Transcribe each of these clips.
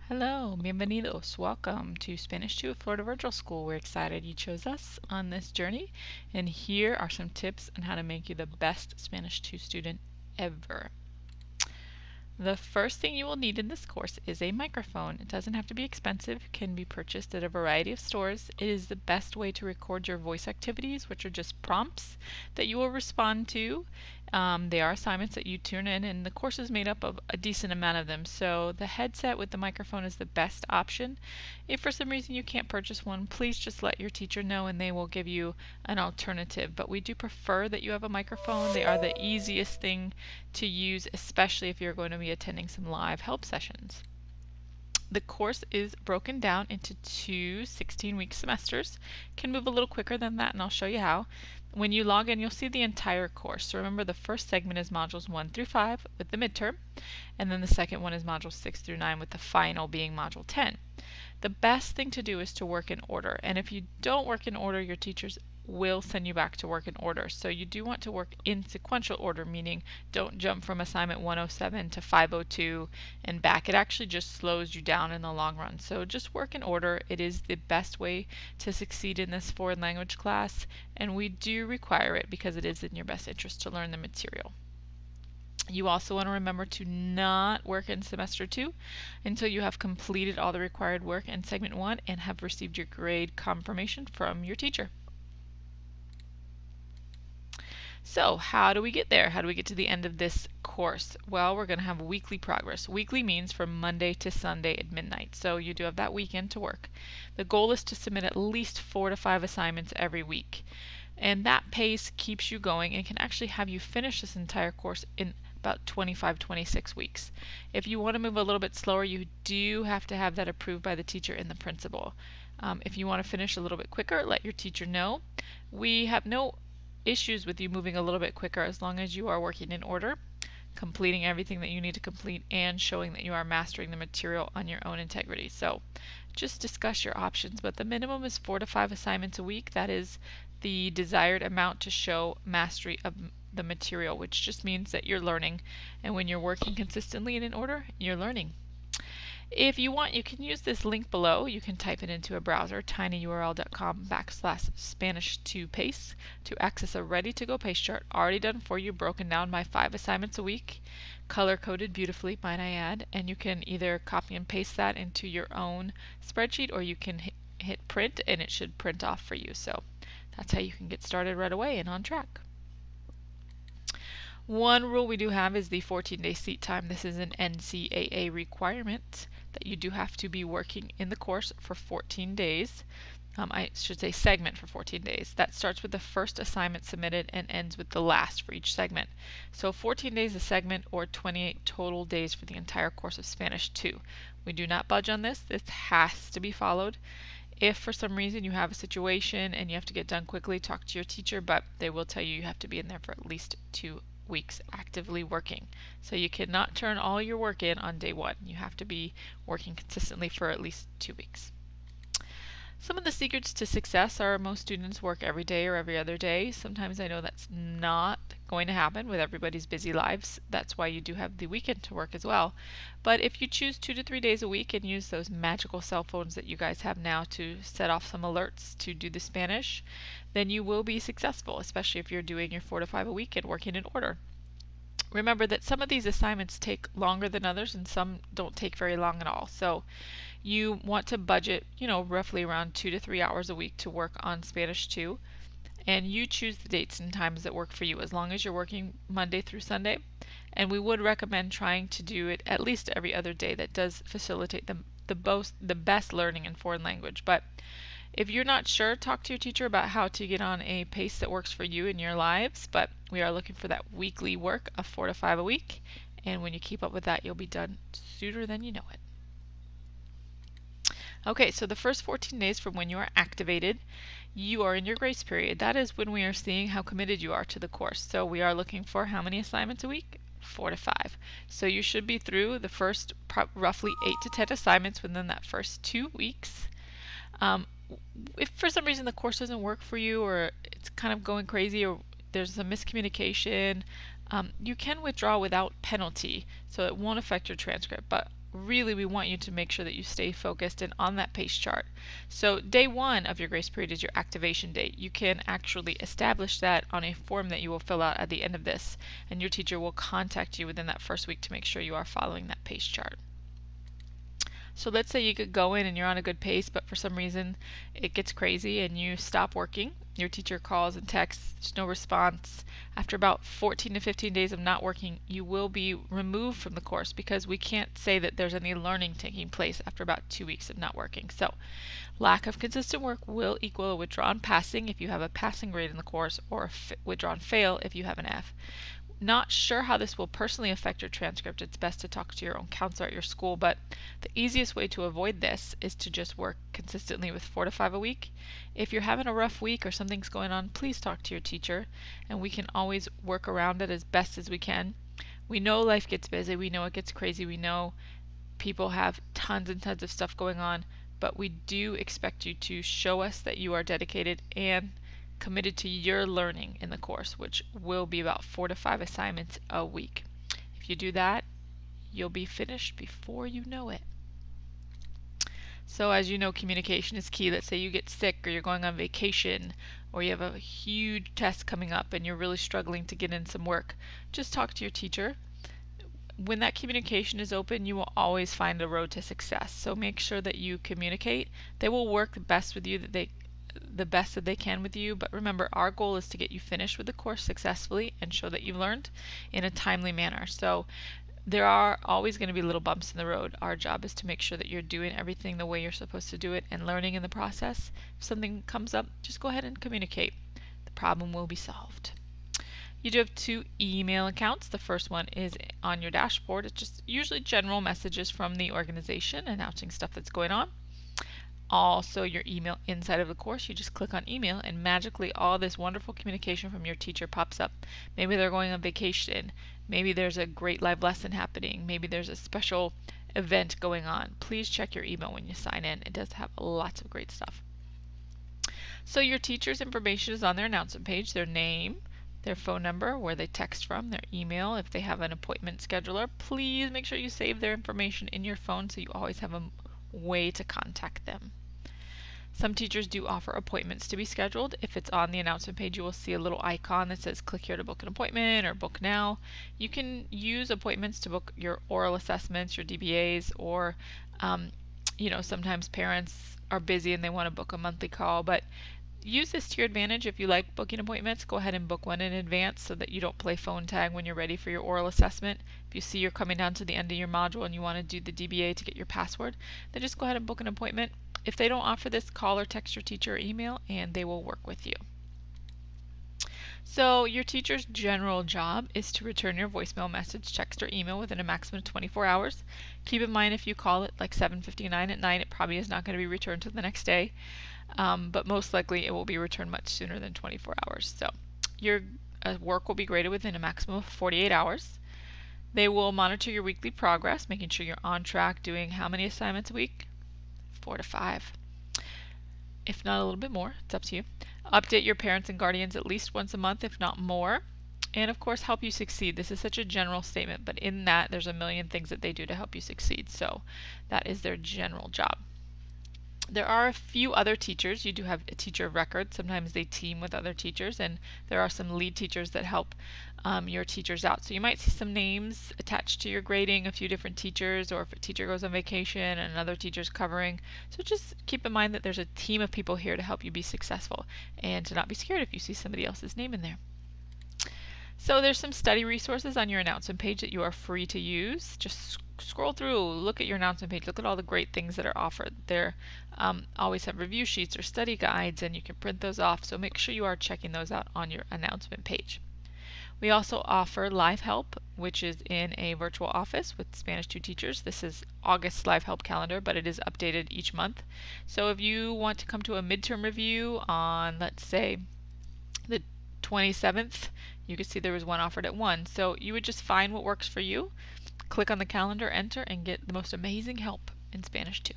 Hello, bienvenidos. Welcome to Spanish 2 at Florida Virtual School. We're excited you chose us on this journey, and here are some tips on how to make you the best Spanish 2 student ever. The first thing you will need in this course is a microphone. It doesn't have to be expensive, it can be purchased at a variety of stores. It is the best way to record your voice activities, which are just prompts that you will respond to. They are assignments that you turn in, and the course is made up of a decent amount of them. So the headset with the microphone is the best option. If for some reason you can't purchase one, please just let your teacher know and they will give you an alternative. But we do prefer that you have a microphone. They are the easiest thing to use, especially if you're going to be attending some live help sessions. The course is broken down into two 16-week semesters. Can move a little quicker than that, and I'll show you how. When you log in, you'll see the entire course. So remember, the first segment is modules 1 through 5 with the midterm, and then the second one is modules 6 through 9 with the final being module 10. The best thing to do is to work in order, and if you don't work in order, your teachers will send you back to work in order. So you do want to work in sequential order, meaning don't jump from assignment 107 to 502 and back. It actually just slows you down in the long run. So just work in order. It is the best way to succeed in this foreign language class, and we do require it because it is in your best interest to learn the material. You also want to remember to not work in semester 2 until you have completed all the required work in segment 1 and have received your grade confirmation from your teacher. So how do we get there? How do we get to the end of this course? Well, we're going to have weekly progress. Weekly means from Monday to Sunday at midnight. So you do have that weekend to work. The goal is to submit at least 4 to 5 assignments every week. And that pace keeps you going and can actually have you finish this entire course in about 25-26 weeks. If you want to move a little bit slower, you do have to have that approved by the teacher and the principal. If you want to finish a little bit quicker, let your teacher know. We have no issues with you moving a little bit quicker as long as you are working in order, completing everything that you need to complete, and showing that you are mastering the material on your own integrity. So just discuss your options, but the minimum is 4 to 5 assignments a week. That is the desired amount to show mastery of the material, which just means that you're learning, and when you're working consistently and in order, you're learning. If you want, you can use this link below. You can type it into a browser, tinyurl.com/Spanish2pace, to access a ready-to-go pace chart already done for you, broken down by 5 assignments a week, color-coded beautifully, might I add, and you can either copy and paste that into your own spreadsheet, or you can hit print and it should print off for you. So that's how you can get started right away and on track. One rule we do have is the 14-day seat time. This is an NCAA requirement that you do have to be working in the course for 14 days. I should say segment for 14 days. That starts with the first assignment submitted and ends with the last for each segment. So 14 days a segment, or 28 total days for the entire course of Spanish 2. We do not budge on this. This has to be followed. If for some reason you have a situation and you have to get done quickly, talk to your teacher, but they will tell you have to be in there for at least 2 weeks actively working. So you cannot turn all your work in on day 1. You have to be working consistently for at least 2 weeks. Some of the secrets to success are most students work every day or every other day. Sometimes I know that's not going to happen with everybody's busy lives. That's why you do have the weekend to work as well. But if you choose 2 to 3 days a week and use those magical cell phones that you guys have now to set off some alerts to do the Spanish, then you will be successful, especially if you're doing your 4 to 5 a week and working in order. Remember that some of these assignments take longer than others and some don't take very long at all. So you want to budget, roughly around 2 to 3 hours a week to work on Spanish 2. And you choose the dates and times that work for you, as long as you're working Monday through Sunday. And we would recommend trying to do it at least every other day. That does facilitate the best learning in foreign language. But if you're not sure, talk to your teacher about how to get on a pace that works for you in your lives. But we are looking for that weekly work of 4 to 5 a week. And when you keep up with that, you'll be done sooner than you know it. Okay, so the first 14 days from when you are activated, you are in your grace period. That is when we are seeing how committed you are to the course. So we are looking for how many assignments a week? 4 to 5. So you should be through the first roughly 8 to 10 assignments within that first 2 weeks. If for some reason the course doesn't work for you, or it's kind of going crazy, or there's a miscommunication, you can withdraw without penalty, so it won't affect your transcript. But really we want you to make sure that you stay focused and on that pace chart. So day 1 of your grace period is your activation date. You can actually establish that on a form that you will fill out at the end of this, and your teacher will contact you within that first week to make sure you are following that pace chart. So let's say you could go in and you're on a good pace, but for some reason it gets crazy and you stop working. Your teacher calls and texts, there's no response. After about 14 to 15 days of not working, you will be removed from the course because we can't say that there's any learning taking place after about 2 weeks of not working. So lack of consistent work will equal a withdrawn passing if you have a passing grade in the course, or a withdrawn fail if you have an F. Not sure how this will personally affect your transcript. It's best to talk to your own counselor at your school, but the easiest way to avoid this is to just work consistently with 4 to 5 a week. If you're having a rough week or something's going on, please talk to your teacher, and we can always work around it as best as we can. We know life gets busy, we know it gets crazy, we know people have tons and tons of stuff going on, but we do expect you to show us that you are dedicated and committed to your learning in the course, which will be about 4 to 5 assignments a week. If you do that, you'll be finished before you know it. So as you know, communication is key. Let's say you get sick or you're going on vacation or you have a huge test coming up and you're really struggling to get in some work. Just talk to your teacher. When that communication is open, you will always find a road to success. So make sure that you communicate. They will work the best with you the best that they can with you, but remember, our goal is to get you finished with the course successfully and show that you've learned in a timely manner. So there are always going to be little bumps in the road. Our job is to make sure that you're doing everything the way you're supposed to do it and learning in the process. If something comes up, just go ahead and communicate. The problem will be solved. You do have 2 email accounts. The first one is on your dashboard. It's just usually general messages from the organization announcing stuff that's going on. Also your email inside of the course, you just click on email and magically all this wonderful communication from your teacher pops up. Maybe they're going on vacation, maybe there's a great live lesson happening, maybe there's a special event going on. Please check your email when you sign in. It does have lots of great stuff. So your teacher's information is on their announcement page, their name, their phone number, where they text from, their email, if they have an appointment scheduler. Please make sure you save their information in your phone so you always have a way to contact them. Some teachers do offer appointments to be scheduled. If it's on the announcement page, you will see a little icon that says click here to book an appointment or book now. You can use appointments to book your oral assessments, your DBAs, or sometimes parents are busy and they want to book a monthly call, but use this to your advantage. If you like booking appointments, go ahead and book one in advance so that you don't play phone tag when you're ready for your oral assessment. If you see you're coming down to the end of your module and you want to do the DBA to get your password, then just go ahead and book an appointment. If they don't offer this, call or text your teacher or email and they will work with you. So your teacher's general job is to return your voicemail message, text, or email within a maximum of 24 hours. Keep in mind if you call it like 7:59 at night, it probably is not going to be returned till the next day. But most likely it will be returned much sooner than 24 hours. So your work will be graded within a maximum of 48 hours. They will monitor your weekly progress, making sure you're on track, doing how many assignments a week? 4 to 5. If not a little bit more, it's up to you. Update your parents and guardians at least once a month, if not more. And of course, help you succeed. This is such a general statement, but in that there's a million things that they do to help you succeed. So that is their general job. There are a few other teachers. You do have a teacher of record. Sometimes they team with other teachers, and there are some lead teachers that help your teachers out. So you might see some names attached to your grading, a few different teachers, or if a teacher goes on vacation and another teacher's covering. So just keep in mind that there's a team of people here to help you be successful, and to not be scared if you see somebody else's name in there. So there's some study resources on your announcement page that you are free to use. Just scroll through, look at your announcement page, look at all the great things that are offered. There always have review sheets or study guides, and you can print those off. So make sure you are checking those out on your announcement page. We also offer Live Help, which is in a virtual office with Spanish 2 teachers. This is August's Live Help calendar, but it is updated each month. So if you want to come to a midterm review on, let's say, the 27th, you can see there was one offered at 1. So you would just find what works for you, click on the calendar, enter, and get the most amazing help in Spanish 2.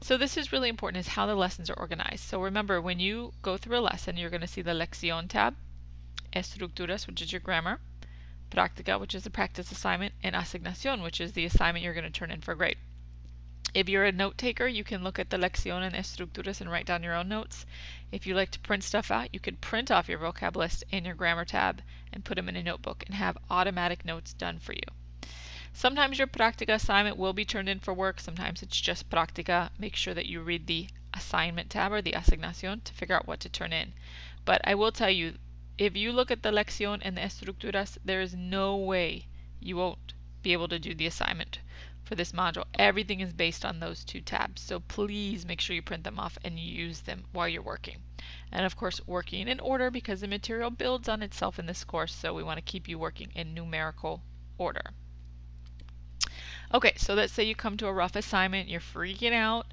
So this is really important, is how the lessons are organized. So remember, when you go through a lesson, you're going to see the Lección tab, Estructuras, which is your grammar, práctica, which is a practice assignment, and asignación, which is the assignment you're going to turn in for grade. If you're a note taker, you can look at the lección and estructuras and write down your own notes. If you like to print stuff out, you could print off your vocab list and your grammar tab and put them in a notebook and have automatic notes done for you. Sometimes your práctica assignment will be turned in for work. Sometimes it's just práctica. Make sure that you read the assignment tab or the asignación to figure out what to turn in. But I will tell you, if you look at the lección and the estructuras, there is no way you won't be able to do the assignment for this module. Everything is based on those two tabs. So please make sure you print them off and use them while you're working. And of course, working in order because the material builds on itself in this course. So we want to keep you working in numerical order. Okay, so let's say you come to a rough assignment, you're freaking out,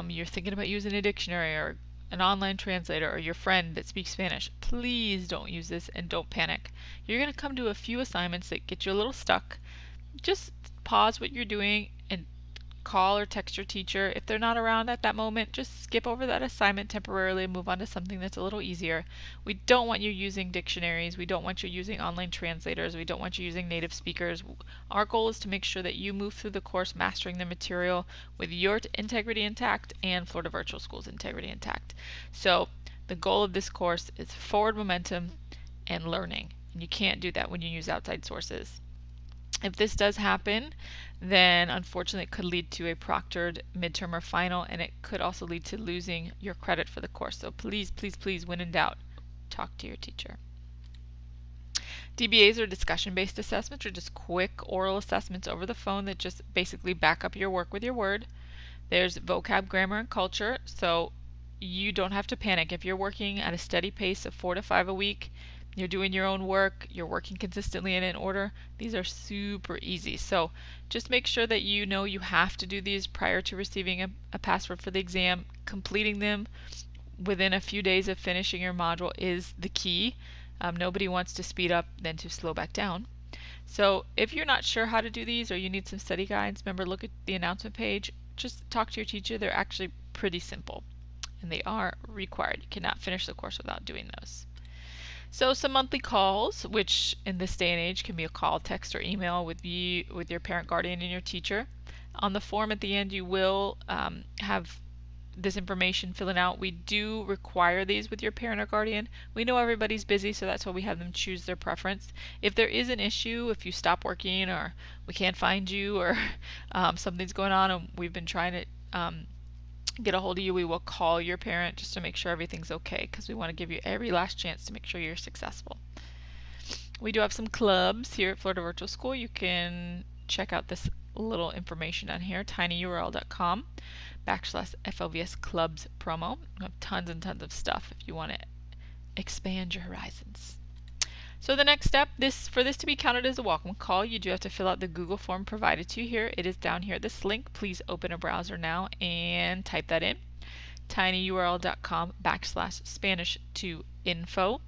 you're thinking about using a dictionary or an online translator or your friend that speaks Spanish. Please don't use this and don't panic. You're going to come to a few assignments that get you a little stuck. Just pause what you're doing and call or text your teacher. If they're not around at that moment, just skip over that assignment temporarily and move on to something that's a little easier. We don't want you using dictionaries. We don't want you using online translators. We don't want you using native speakers. Our goal is to make sure that you move through the course mastering the material with your integrity intact and Florida Virtual School's integrity intact. So the goal of this course is forward momentum and learning. And you can't do that when you use outside sources. If this does happen, then unfortunately it could lead to a proctored midterm or final, and it could also lead to losing your credit for the course. So please, please, please, when in doubt, talk to your teacher. DBAs are discussion-based assessments, or just quick oral assessments over the phone that just basically back up your work with your word. There's vocab, grammar, and culture, so you don't have to panic. If you're working at a steady pace of 4 to 5 a week, you're doing your own work, you're working consistently and in order, these are super easy. So just make sure that you know you have to do these prior to receiving a password for the exam. Completing them within a few days of finishing your module is the key. Nobody wants to speed up than to slow back down. So if you're not sure how to do these or you need some study guides, remember, look at the announcement page. Just talk to your teacher. They're actually pretty simple and they are required. You cannot finish the course without doing those. So some monthly calls, which in this day and age can be a call, text, or email with your parent, guardian, and your teacher. On the form at the end, you will have this information filling out. We do require these with your parent or guardian. We know everybody's busy, so that's why we have them choose their preference. If there is an issue, if you stop working or we can't find you or something's going on and we've been trying to get a hold of you, we will call your parent just to make sure everything's okay, because we want to give you every last chance to make sure you're successful. We do have some clubs here at Florida Virtual School. You can check out this little information down here, tinyurl.com/FLVS clubs promo. We have tons and tons of stuff if you want to expand your horizons. So the next step, for this to be counted as a welcome call, you do have to fill out the Google form provided to you here. It is down here at this link. Please open a browser now and type that in, tinyurl.com/Spanish2info.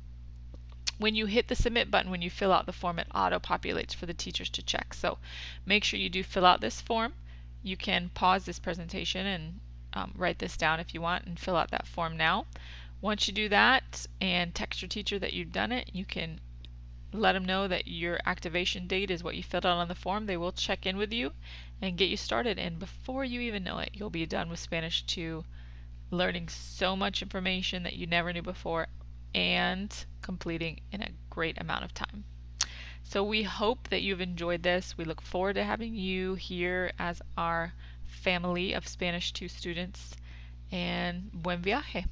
When you hit the submit button, when you fill out the form, it auto-populates for the teachers to check. So make sure you do fill out this form. You can pause this presentation and write this down if you want and fill out that form now. Once you do that and text your teacher that you've done it, you can let them know that your activation date is what you filled out on the form. They will check in with you and get you started, and before you even know it, you'll be done with Spanish 2, learning so much information that you never knew before and completing in a great amount of time. So we hope that you've enjoyed this. We look forward to having you here as our family of Spanish 2 students, and buen viaje.